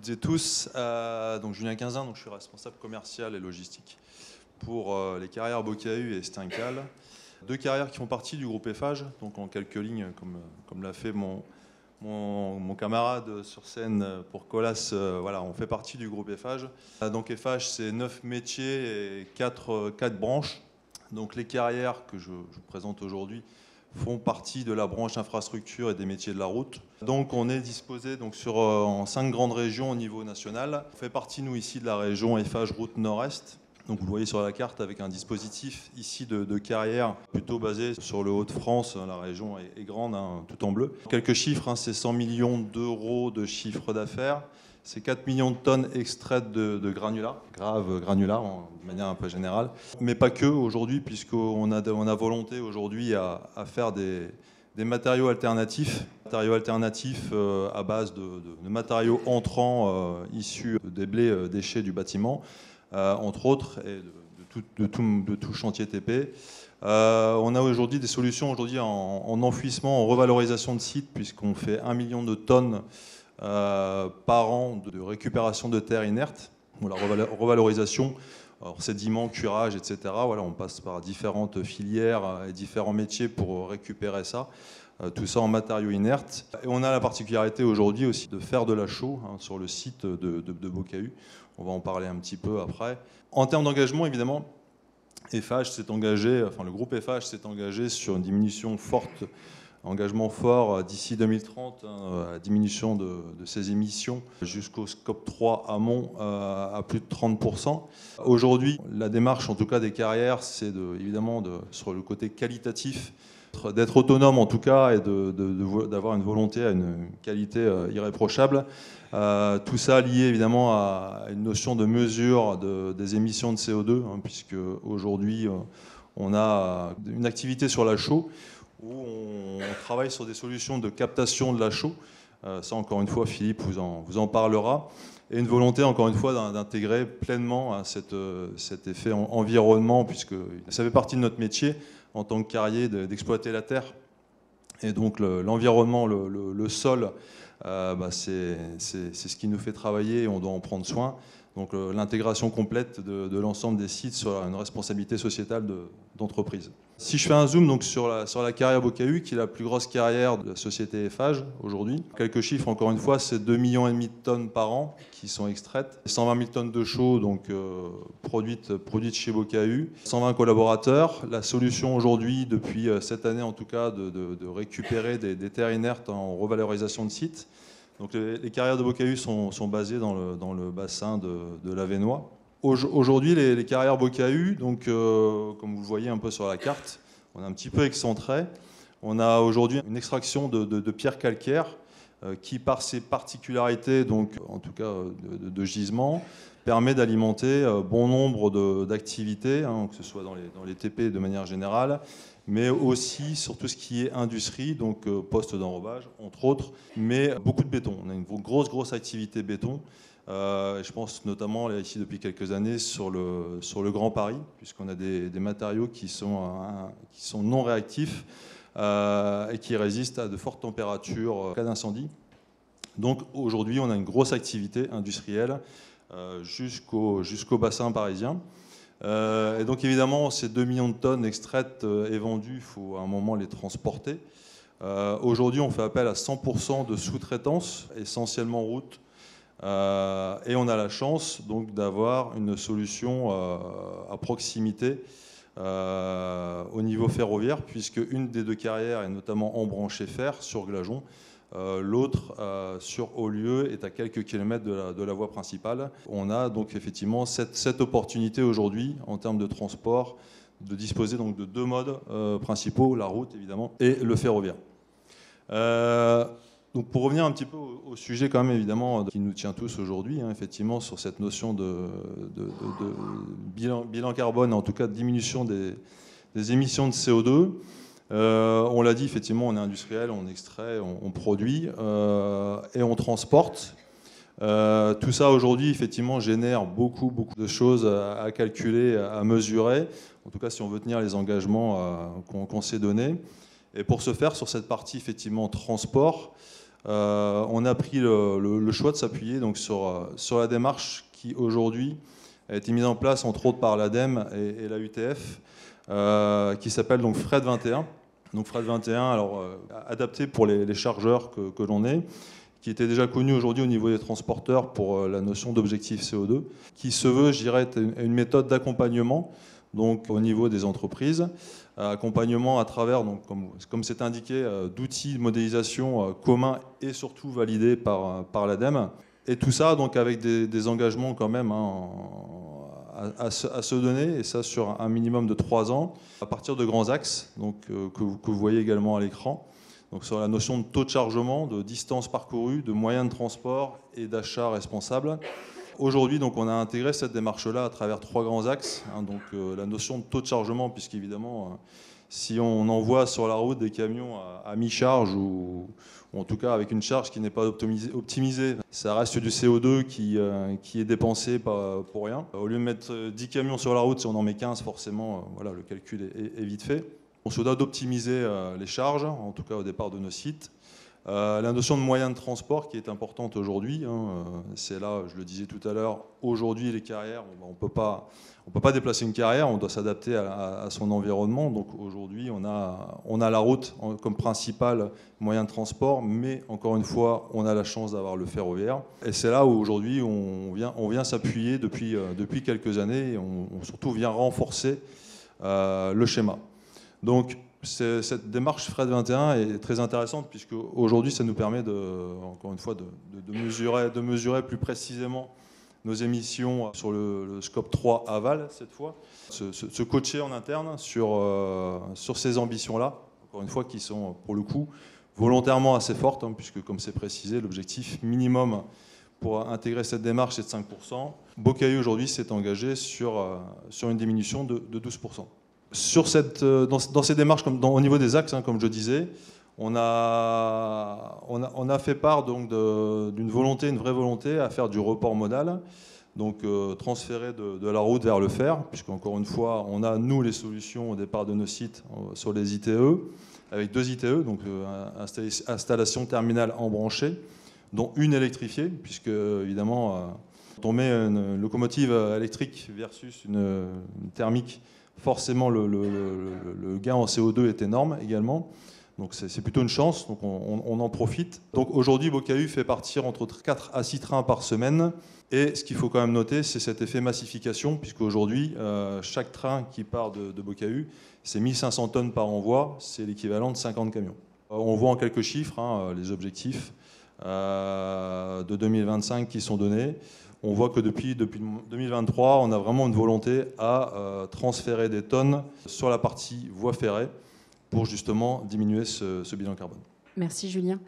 toutes et tous. Donc Julien Quinzin, donc je suis responsable commercial et logistique pour les carrières Bocahu et Steincal. Deux carrières qui font partie du groupe Eiffage, donc en quelques lignes, comme l'a fait mon camarade sur scène pour Colas. Voilà, on fait partie du groupe Eiffage. Donc Eiffage, c'est 9 métiers et 4 branches. Donc les carrières que je vous présente aujourd'hui font partie de la branche infrastructure et des métiers de la route. Donc on est disposé donc en 5 grandes régions au niveau national. On fait partie, nous, ici, de la région Eiffage Route Nord-Est. Donc vous le voyez sur la carte avec un dispositif ici de carrière plutôt basé sur le Hauts-de-France. La région est grande, hein, tout en bleu. Quelques chiffres, hein, c'est 100 millions d'euros de chiffre d'affaires. C'est 4 millions de tonnes extraites de granulats, graves granulats de manière un peu générale. Mais pas que aujourd'hui, puisqu'on a volonté aujourd'hui à faire des matériaux alternatifs. Matériaux alternatifs à base de matériaux entrants issus des blés déchets du bâtiment, entre autres, et de tout chantier TP. On a aujourd'hui des solutions en enfouissement, en revalorisation de sites, puisqu'on fait 1 million de tonnes par an de récupération de terre inerte. Bon, la revalorisation, sédiments, curage, etc. Voilà, on passe par différentes filières et différents métiers pour récupérer ça. Tout ça en matériaux inertes. Et on a la particularité aujourd'hui aussi de faire de la chaux sur le site de Bocahu. On va en parler un petit peu après. En termes d'engagement, évidemment, Eiffage s'est engagé, le groupe Eiffage s'est engagé sur une diminution forte, engagement fort d'ici 2030, diminution de ses émissions jusqu'au scope 3 amont à plus de 30%. Aujourd'hui, la démarche, en tout cas des carrières, c'est évidemment sur le côté qualitatif, d'être autonome en tout cas et d'avoir une volonté à une qualité irréprochable. Tout ça lié évidemment à une notion de mesure des émissions de CO2, puisque aujourd'hui on a une activité sur la chaux où on travaille sur des solutions de captation de la chaux. Ça, encore une fois, Philippe vous en parlera. Et une volonté, encore une fois, d'intégrer pleinement cet effet environnement, puisque ça fait partie de notre métier en tant que carrier d'exploiter la terre. Et donc l'environnement, le sol, c'est ce qui nous fait travailler et on doit en prendre soin. Donc l'intégration complète de l'ensemble des sites sur une responsabilité sociétale d'entreprise. Si je fais un zoom donc, sur la carrière Bocahu, qui est la plus grosse carrière de la société Eiffage aujourd'hui, quelques chiffres encore une fois, c'est 2,5 millions de tonnes par an qui sont extraites, 120 000 tonnes de chaux donc, produites chez Bocahu, 120 collaborateurs. La solution aujourd'hui, depuis cette année en tout cas, de récupérer des terres inertes en revalorisation de sites. Donc les carrières de Bocahu sont basées dans le bassin de l'Avesnois. Aujourd'hui, les carrières Bocahu, donc, comme vous le voyez un peu sur la carte, on est un petit peu excentré. On a aujourd'hui une extraction de pierres calcaires qui, par ses particularités, donc, en tout cas de gisement, permet d'alimenter bon nombre d'activités, que ce soit dans les TP de manière générale, mais aussi sur tout ce qui est industrie, donc poste d'enrobage, entre autres, mais beaucoup de béton. On a une grosse activité béton. Je pense notamment ici depuis quelques années sur le Grand Paris, puisqu'on a des matériaux qui sont non réactifs et qui résistent à de fortes températures en cas d'incendie. Donc aujourd'hui, on a une grosse activité industrielle jusqu'au bassin parisien. Et donc évidemment, ces 2 millions de tonnes extraites et vendues, il faut à un moment les transporter. Aujourd'hui, on fait appel à 100% de sous-traitance, essentiellement route. Et on a la chance donc d'avoir une solution à proximité au niveau ferroviaire, puisque une des deux carrières est notamment embranchée fer sur Glageon. L'autre, sur Haulieu, est à quelques kilomètres de la voie principale. On a donc effectivement cette opportunité aujourd'hui, en termes de transport, de disposer donc de deux modes principaux, la route évidemment, et le ferroviaire. Donc pour revenir un petit peu au sujet quand même évidemment qui nous tient tous aujourd'hui, effectivement sur cette notion de bilan carbone, en tout cas de diminution des émissions de CO2. On l'a dit, effectivement, on est industriel, on extrait, on produit et on transporte. Tout ça aujourd'hui, effectivement, génère beaucoup de choses à calculer, à mesurer. En tout cas, si on veut tenir les engagements qu'on s'est donnés. Et pour ce faire, sur cette partie, effectivement, transport, on a pris le choix de s'appuyer donc sur la démarche qui aujourd'hui a été mise en place entre autres par l'ADEME et la UTF, qui s'appelle donc FRED 21. Donc FRED 21, alors adapté pour les chargeurs que l'on est, qui était déjà connu aujourd'hui au niveau des transporteurs pour la notion d'objectif CO2, qui se veut, je dirais, être une méthode d'accompagnement donc au niveau des entreprises, accompagnement à travers, donc, comme c'est indiqué, d'outils de modélisation communs et surtout validés par l'ADEME. Et tout ça donc avec des engagements quand même à se donner, et ça sur un minimum de 3 ans, à partir de grands axes donc, que vous voyez également à l'écran. Donc sur la notion de taux de chargement, de distance parcourue, de moyens de transport et d'achat responsable. Aujourd'hui, donc, on a intégré cette démarche-là à travers 3 grands axes. Donc la notion de taux de chargement, puisqu'évidemment, si on envoie sur la route des camions à mi-charge ou en tout cas avec une charge qui n'est pas optimisée, ça reste du CO2 qui est dépensé pour rien. Au lieu de mettre 10 camions sur la route, si on en met 15, forcément, voilà, le calcul est vite fait. On se doit d'optimiser les charges, en tout cas au départ de nos sites. La notion de moyen de transport qui est importante aujourd'hui, c'est là, je le disais tout à l'heure, aujourd'hui les carrières, on ne peut pas déplacer une carrière, on doit s'adapter à son environnement. Donc aujourd'hui on a la route comme principal moyen de transport, mais encore une fois on a la chance d'avoir le ferroviaire. Et c'est là où aujourd'hui on vient s'appuyer depuis quelques années et on surtout vient renforcer le schéma. Donc cette démarche FRED 21 est très intéressante puisque aujourd'hui ça nous permet encore une fois de mesurer plus précisément nos émissions sur le scope 3 aval cette fois, se coacher en interne sur ces ambitions-là, encore une fois qui sont pour le coup volontairement assez fortes, puisque comme c'est précisé, l'objectif minimum pour intégrer cette démarche est de 5%. Bocahu aujourd'hui s'est engagé sur une diminution de 12%. Dans ces démarches, au niveau des axes, comme je disais, on a fait part d'une volonté, une vraie volonté à faire du report modal, donc transférer de la route vers le fer, puisqu'encore une fois, on a, nous, les solutions au départ de nos sites sur les ITE, avec 2 ITE, donc installation terminale embranchée, dont une électrifiée, puisque évidemment, quand on met une locomotive électrique versus une thermique, forcément le gain en CO2 est énorme également. Donc c'est plutôt une chance, donc on en profite. Donc aujourd'hui, Bocahu fait partir entre 4 à 6 trains par semaine. Et ce qu'il faut quand même noter, c'est cet effet massification, puisqu'aujourd'hui, chaque train qui part de Bocahu, c'est 1500 tonnes par envoi, c'est l'équivalent de 50 camions. On voit en quelques chiffres les objectifs de 2025 qui sont donnés. On voit que depuis 2023, on a vraiment une volonté à transférer des tonnes sur la partie voie ferrée pour justement diminuer ce bilan carbone. Merci Julien.